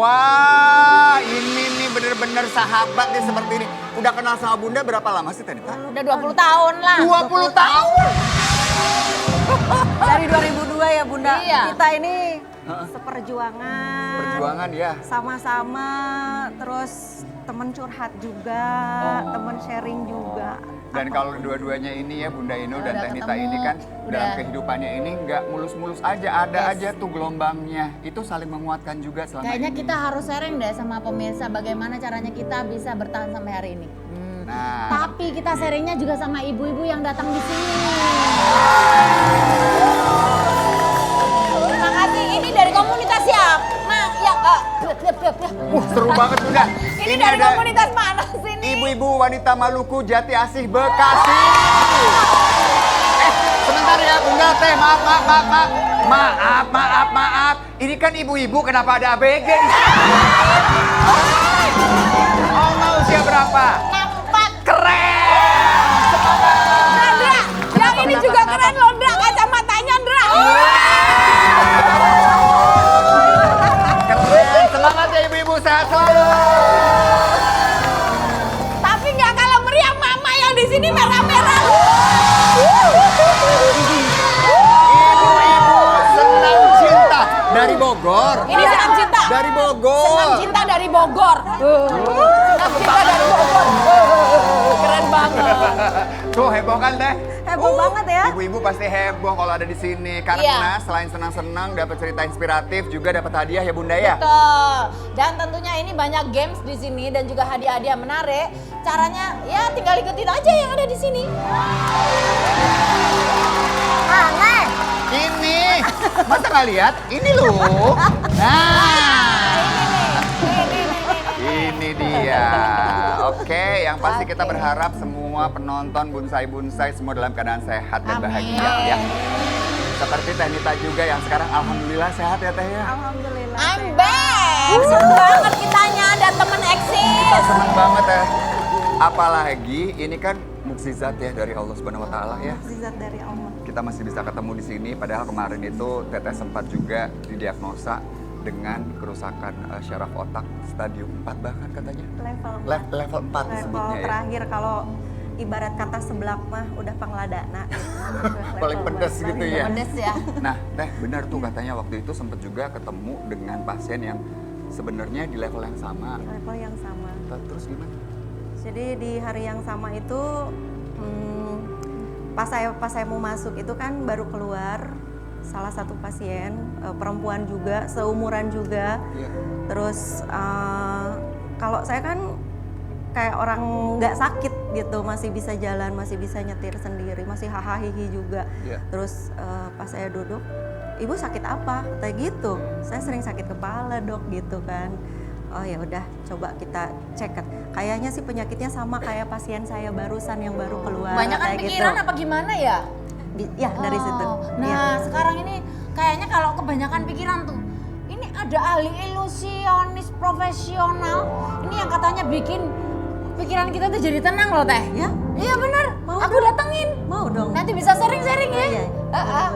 Wah, ini nih bener-bener sahabat nih seperti ini. Udah kenal sama Bunda berapa lama sih Tanita? Udah 20 tahun lah. 20 tahun? Dari 2002 ya Bunda. Iya. Kita ini seperjuangan. Perjuangan ya. Sama-sama, terus temen curhat juga, temen sharing juga. Dan kalau dua-duanya ini ya Bunda Ino dan Udah Tanita ketemu, ini kan udah. dalam kehidupannya ini nggak mulus-mulus aja. Ada aja tuh gelombangnya. Itu saling menguatkan juga selama Kayaknya ini. kita harus sharing deh sama pemirsa bagaimana caranya kita bisa bertahan sampai hari ini. Nah, Tapi kita sharingnya juga sama ibu-ibu yang datang di sini. Terima kasih. Ini dari komunitas siapa? seru banget Bunda. Ini dari ada komunitas mana sini? ibu-ibu wanita Maluku Jati Asih Bekasi. Sebentar ya Bunda teh, maaf. Ini kan ibu-ibu, kenapa ada ABG di sini? Oh, mau usia berapa? 64. Keren! Ndra, yang ini juga keren loh Ndra, kacamatanya Ndra. Keren, semangat ya ibu-ibu, sehat selalu. Tapi nggak kalah meriah mama yang di sini merah-merah. Ibu-ibu senang cinta dari Bogor. Ini senang cinta. Dari Bogor. Senang cinta dari Bogor. Senang cinta dari Bogor. Keren banget. Tuh heboh kan teh? Heboh banget ya. Ibu-ibu pasti heboh kalau ada di sini karena selain senang-senang dapat cerita inspiratif juga dapat hadiah ya Bunda ya. Betul. Dan tentunya ini banyak games di sini dan juga hadiah-hadiah menarik. Caranya ya tinggal ikutin aja yang ada di sini. Aneh. Ini masa nggak lihat? Ini loh. Nah, ini dia. Oke, yang pasti kita berharap semua penonton bonsai-bonsai semua dalam keadaan sehat dan Amin. bahagia ya. Seperti Tanita juga yang sekarang alhamdulillah sehat ya Teh ya. Alhamdulillah. I'm back. Seneng banget kitanya ada temen eksis. Senang banget ya. Apalagi ini kan mukjizat ya dari Allah Subhanahu wa taala ya. Mukjizat dari Allah. Kita masih bisa ketemu di sini padahal kemarin itu Teteh sempat juga didiagnosa dengan kerusakan syaraf otak stadium 4 bahkan katanya. Level 4 Level disebutnya ya. terakhir kalau ibarat kata seblak mah udah pangladana. Gitu. Paling pedes gitu ya. Pedes ya. Nah, Teh benar tuh katanya waktu itu sempat juga ketemu dengan pasien yang sebenarnya di level yang sama. Level yang sama. Terus gimana? Jadi di hari yang sama itu pas saya mau masuk itu kan baru keluar salah satu pasien perempuan juga seumuran juga. Iya. Terus kalau saya kan kayak orang nggak sakit gitu, masih bisa jalan, masih bisa nyetir sendiri, masih hahaha juga. Iya. Terus pas saya duduk, ibu sakit apa? Kayak gitu. Saya sering sakit kepala dok gitu kan. Oh ya udah, coba kita cek. Kayaknya sih penyakitnya sama kayak pasien saya barusan yang baru keluar. Banyak kan kayak pikiran gitu. apa gimana ya? Ya dari situ. Nah Iya. sekarang ini kayaknya kalau kebanyakan pikiran tuh, ini ada ahli ilusionis profesional, ini yang katanya bikin pikiran kita tuh jadi tenang loh Teh. Ya? Iya bener, Mau aku dong. datengin. Mau dong. Nanti bisa sharing-sharing ya. Iya,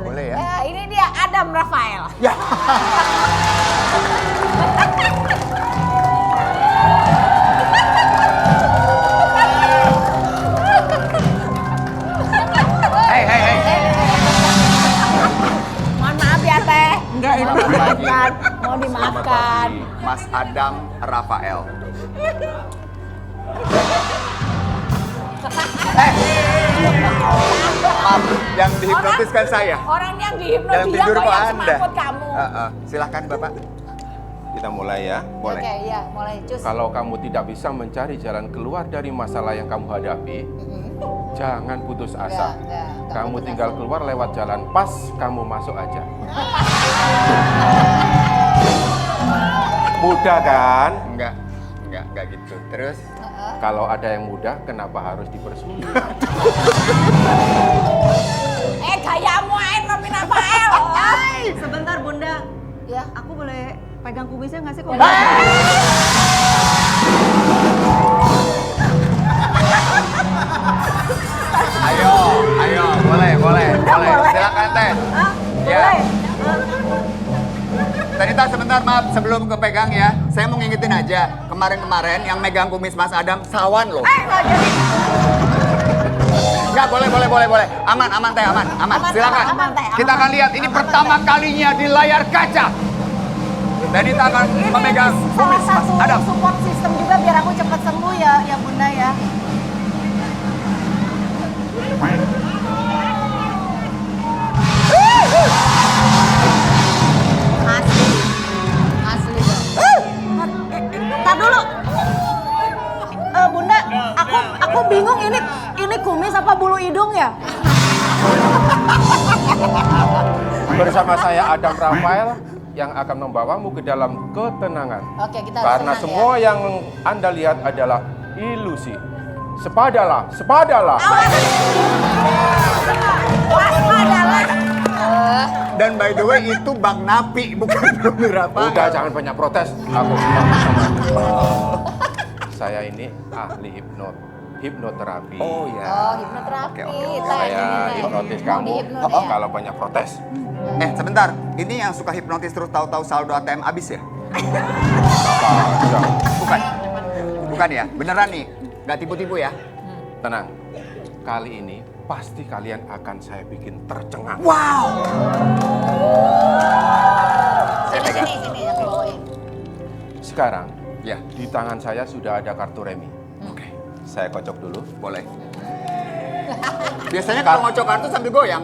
Boleh ya? Ini dia Adam Rafael. Ya. Hei. Mohon maaf ya Teh. Enggak, ini Selamat pagi. Mau dimaafkan. Mas Adam Rafael. Maaf, yang dihipnotis kan saya. Orang yang Yang dihipnotis dia tidur kok kok yang Anda. semaput kamu. Silahkan Bapak. Kita mulai ya. Boleh. Oke, ya mulai cus. Kalau kamu tidak bisa mencari jalan keluar dari masalah yang kamu hadapi, jangan putus asa. Nggak Kamu putus tinggal asa. keluar lewat jalan pas, kamu masuk aja. Mudah kan? Enggak gitu. Terus Kalau ada yang mudah, kenapa harus dipersulit? Gayamu aja Robin Rafael. Sebentar Bunda, Ya. aku boleh pegang kumisnya nggak sih kok? ayo, boleh. Silakan Teh. Ya. Boleh. Tanita sebentar sebentar maaf sebelum kepegang ya. Saya mau ngingetin aja, kemarin-kemarin yang megang kumis Mas Adam Sawan loh. Nggak jadi. Enggak, boleh. Aman teh, aman. Silakan. aman, Teh, aman. Kita akan lihat ini pertama kalinya di layar kaca. Dan kita akan memegang Salah kumis Mas satu Adam. support system juga biar aku cepat sembuh ya Bunda ya. Asli. Tar dulu. Bunda, aku bingung ini kumis apa bulu hidung ya? Bersama saya Adam Rafael yang akan membawamu ke dalam ketenangan. Oke, kita harus Karena tenang, semua yang Anda lihat adalah ilusi. Sepadalah. Dan by the way itu Bang Napi bukan Bro Rafael. Udah, jangan banyak protes. Aku saya ini ahli hipnoterapi. Oh ya. Oh, hipnoterapi. Oke. Teh, Saya ini, Teh. hipnotis Mau kamu. dihipnotis ya? Kalau banyak protes, Sebentar. Ini yang suka hipnotis terus tahu-tahu saldo ATM habis ya? apa? Bukan ya? Beneran nih? Nggak tipu-tipu ya? Tenang. Kali ini pasti kalian akan saya bikin tercengang. Wow. Sini, aku bawain. Sekarang Ya. di tangan saya sudah ada kartu remi. Oke. Saya kocok dulu. Boleh. Biasanya kalau ngocok kartu sambil goyang.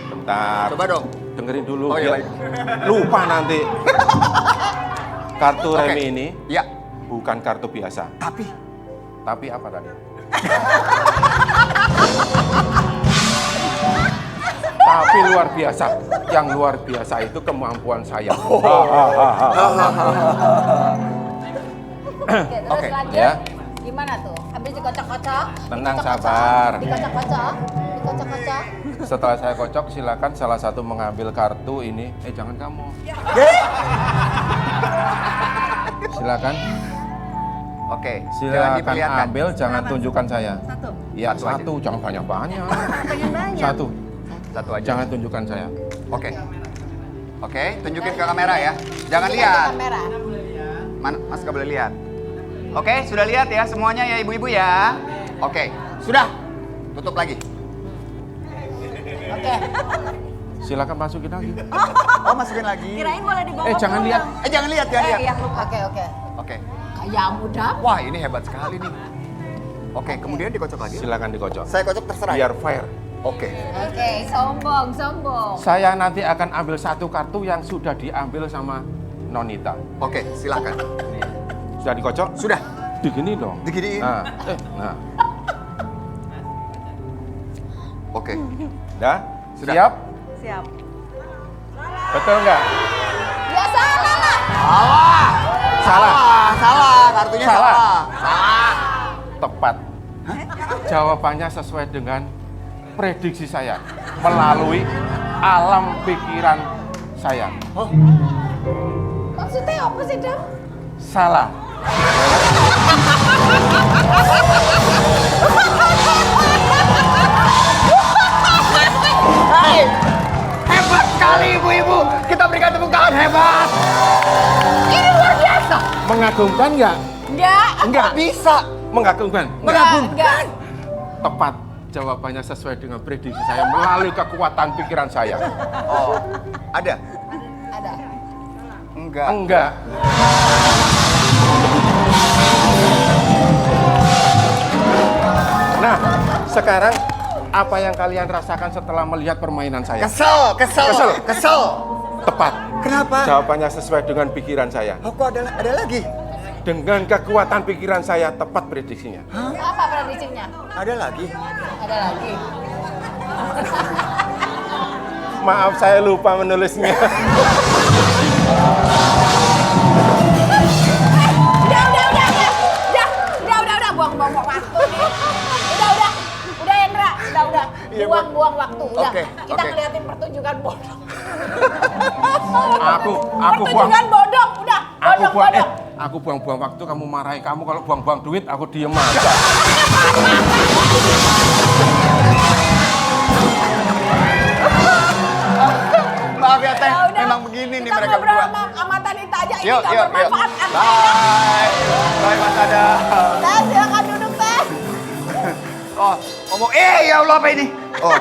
Bentar. Coba dong. Dengerin dulu. Oh, iya, biar baik. lupa nanti. Kartu Oke. remi ini Ya. bukan kartu biasa. Tapi Apa tadi? Tapi luar biasa. Yang luar biasa itu kemampuan saya. Oke, terus Oke, lanjut. ya. Gimana tuh? Habis dikocok-kocok? Tenang, Dikocok-kocok? sabar. Dikocok-kocok? Setelah saya kocok, silakan salah satu mengambil kartu ini. Jangan kamu. Silakan. oke. Jangan Silakan diperlihatkan. ambil, jangan tunjukkan saya. Satu. Ya, Satu aja. satu, jangan banyak-banyak. Pengen banyak. Satu, Satu aja. jangan tunjukkan saya. Oke. Oke, tunjukin ke kamera ya. Jangan Tunjukin lihat. ke kamera. Mas nggak boleh lihat. Oke, sudah lihat ya semuanya ya ibu-ibu ya. Oke, sudah. Tutup lagi. Oke. Silakan masukin lagi. Oh, masukin lagi. Kirain boleh dibawa. Jangan lihat. Jangan lihat, jangan lihat. Iya, lupa. Oke. Oke. Kayak mudah. Wah, ini hebat sekali nih. Oke, kemudian dikocok lagi. Silakan dikocok. Saya kocok terserah. Biar fair. Oke. Oke, sombong. Saya nanti akan ambil satu kartu yang sudah diambil sama Nonita. Oke, silakan. Sudah dikocok? Sudah. Digini dong. Diginiin. Nah. Oke. Dah? Sudah. Siap? Siap. Betul nggak? Ya salah lah. Salah. Salah. Kartunya Salah. salah. Tepat. Jawabannya sesuai dengan prediksi saya melalui alam pikiran saya. Maksudnya apa sih, Dam? Salah. Hai, hebat sekali ibu-ibu. Kita berikan tepuk tangan hebat. Ini luar biasa. Mengagumkan nggak? Enggak. Bisa. Mengagumkan. Enggak. Tepat. Jawabannya sesuai dengan prediksi saya melalui kekuatan pikiran saya. Oh, ada? Ada. Enggak. Enggak. Nah, sekarang apa yang kalian rasakan setelah melihat permainan saya? Kesel. Tepat. Kenapa? Jawabannya sesuai dengan pikiran saya. Oh, kok ada lagi? Dengan kekuatan pikiran saya tepat prediksinya. Apa prediksinya? Ada lagi. Ada lagi. Maaf saya lupa menulisnya. Udah, buang waktu nih. Udah Hendra, udah. Iya, Buang waktu, udah. Oke, Kita oke. ngeliatin pertunjukan bodong. Aku buang. Pertunjukan bodong, udah. Bodong. Aku buang-buang waktu, kamu marahi kamu kalau buang-buang duit, aku diem aja. Maaf ya Teh, Ya udah, memang begini nih kita mereka ngobrol berdua. sama Tanita aja ini Yuk, nggak yuk, yuk. bermanfaat. Bye. Bye, Mas Adam. Teh, silakan duduk teh. Oh, ngomong, ya Allah apa ini? Oh,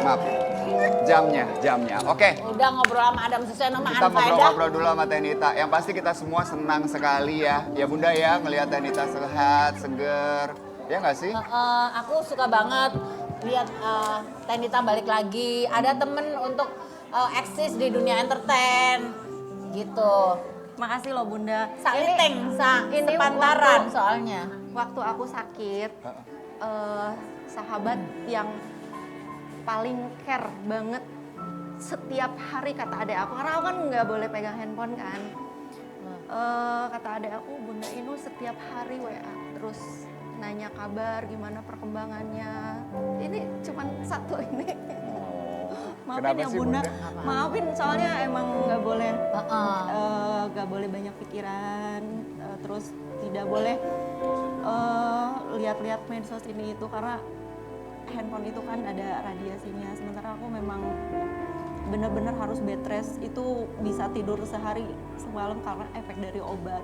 maaf. Jamnya. Oke. Udah ngobrol sama Adam Suseno sama Kita Anfaedah. ngobrol-ngobrol dulu sama Tenita. Yang pasti kita semua senang sekali ya. Ya Bunda ya, ngelihat Tenita sehat, seger. Ya nggak sih? Aku suka banget lihat Tenita balik lagi. Ada temen untuk eksis di dunia entertain gitu. Makasih loh Bunda. Saiteng, ini sepantaran soalnya. Waktu aku sakit, sahabat yang paling care banget setiap hari kata adek aku, karena aku kan nggak boleh pegang handphone kan. Kata adek aku, Bunda Inu setiap hari WA terus nanya kabar gimana perkembangannya. Ini cuman satu ini. Maafin Kenapa ya sih, Bunda, Bunda? maafin soalnya emang nggak boleh banyak pikiran, terus tidak boleh lihat-lihat medsos ini itu karena handphone itu kan ada radiasinya. Sementara aku memang benar-benar harus bed rest, itu bisa tidur sehari semalam karena efek dari obat.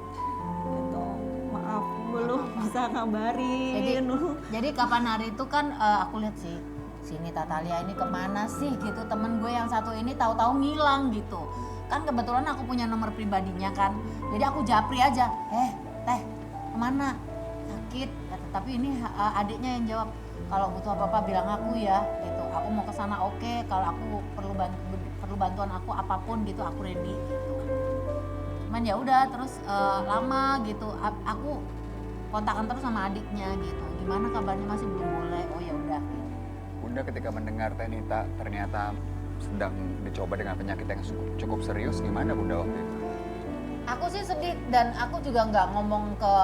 Gitu. Maaf belum bisa ngabarin. Jadi kapan hari itu kan aku lihat sih sini Tatalia ini kemana sih gitu, temen gue yang satu ini tahu-tahu ngilang gitu kan. Kebetulan aku punya nomor pribadinya kan, jadi aku japri aja, teh kemana, sakit. Tapi ini adiknya yang jawab, kalau butuh apa-apa bilang aku ya gitu, aku mau kesana oke. Kalau aku perlu bantuan aku apapun gitu aku ready gitu. Cuman ya udah terus lama gitu aku kontakan terus sama adiknya gitu, gimana kabarnya, masih belum boleh. Oh ya udah gitu. Bunda ketika mendengar Tenita ternyata sedang dicoba dengan penyakit yang cukup serius, gimana Bunda waktu itu? Aku sih sedih dan aku juga nggak ngomong ke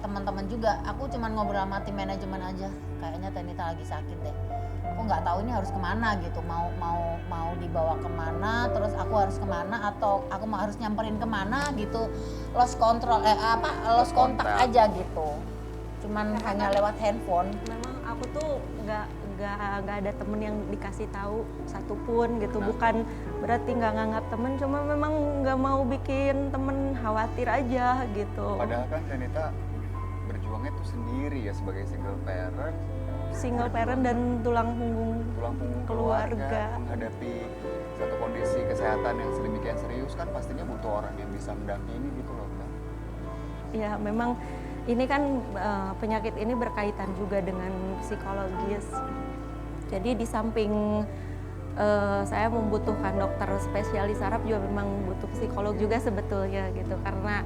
teman-teman juga. Aku cuma ngobrol sama tim manajemen aja. Kayaknya Tenita lagi sakit deh. Aku nggak tahu ini harus kemana gitu. Mau dibawa kemana? Terus aku harus kemana? Atau aku harus nyamperin kemana gitu? Lost kontak aja gitu. Cuman hanya lewat handphone. Memang aku tuh nggak ada temen yang dikasih tahu satupun gitu. Bukan berarti nggak nganggap temen, cuma memang nggak mau bikin temen khawatir aja gitu. Padahal kan Tenita berjuangnya tuh sendiri ya sebagai single parent Dan tulang punggung keluarga, menghadapi satu kondisi kesehatan yang sedemikian serius kan pastinya butuh orang yang bisa mendampingi gitu loh Kak. Ya memang ini kan penyakit ini berkaitan juga dengan psikologis. Jadi di samping saya membutuhkan dokter spesialis saraf, juga memang butuh psikolog juga sebetulnya gitu, karena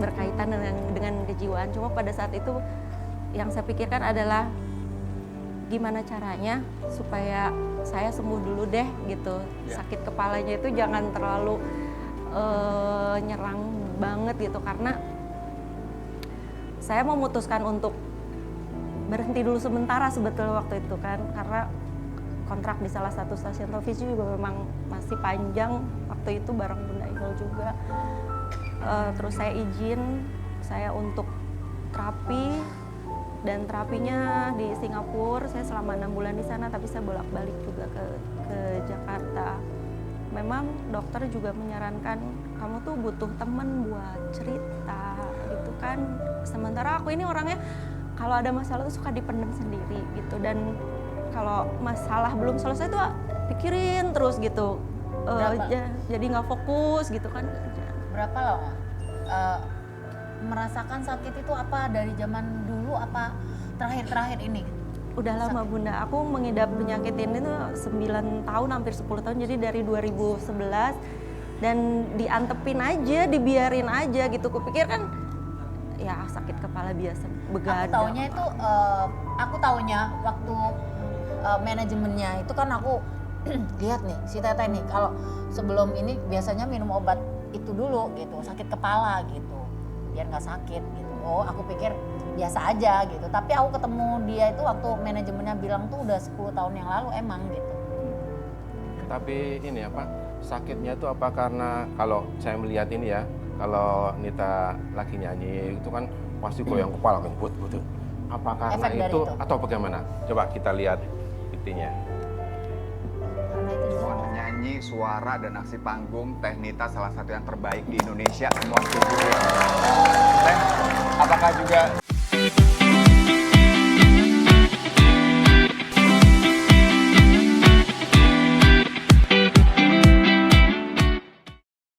berkaitan dengan kejiwaan. Cuma pada saat itu yang saya pikirkan adalah gimana caranya supaya saya sembuh dulu deh gitu. Sakit kepalanya itu jangan terlalu nyerang banget gitu, karena saya memutuskan untuk berhenti dulu sementara sebetulnya waktu itu kan, karena kontrak di salah satu stasiun televisi juga memang masih panjang waktu itu bareng Bunda Inul juga. Terus saya izin saya untuk terapi, dan terapinya di Singapura. Saya selama 6 bulan di sana, tapi saya bolak-balik juga ke Jakarta. Memang dokter juga menyarankan kamu tuh butuh temen buat cerita gitu kan. Sementara aku ini orangnya kalau ada masalah tuh suka dipendam sendiri gitu, dan kalau masalah belum selesai tuh pikirin terus gitu. Jadi nggak fokus gitu kan. Berapa lama merasakan sakit itu, apa dari zaman dulu apa terakhir-terakhir ini? Udah lama Bunda, aku mengidap penyakit ini tuh 9 tahun, hampir 10 tahun, jadi dari 2011, dan diantepin aja, dibiarin aja gitu. Kupikir kan ya sakit kepala biasa, begadang. Aku taunya waktu manajemennya itu kan aku lihat nih si Teteh nih, kalau sebelum ini biasanya minum obat itu dulu gitu, sakit kepala gitu, biar nggak sakit gitu. Oh aku pikir biasa aja gitu, tapi aku ketemu dia itu waktu manajemennya bilang tuh udah 10 tahun yang lalu emang gitu. Tapi ini apa, sakitnya itu apa karena, kalau saya melihat ini ya, kalau Nita lagi nyanyi itu kan pasti goyang kepala kan, betul. Apa karena itu atau bagaimana? Coba kita lihat buktinya. Karena itu juga Nyanyi nyanyi, suara, dan aksi panggung Teh Nita salah satu yang terbaik di Indonesia. Semua setuju ya. Teh, apakah juga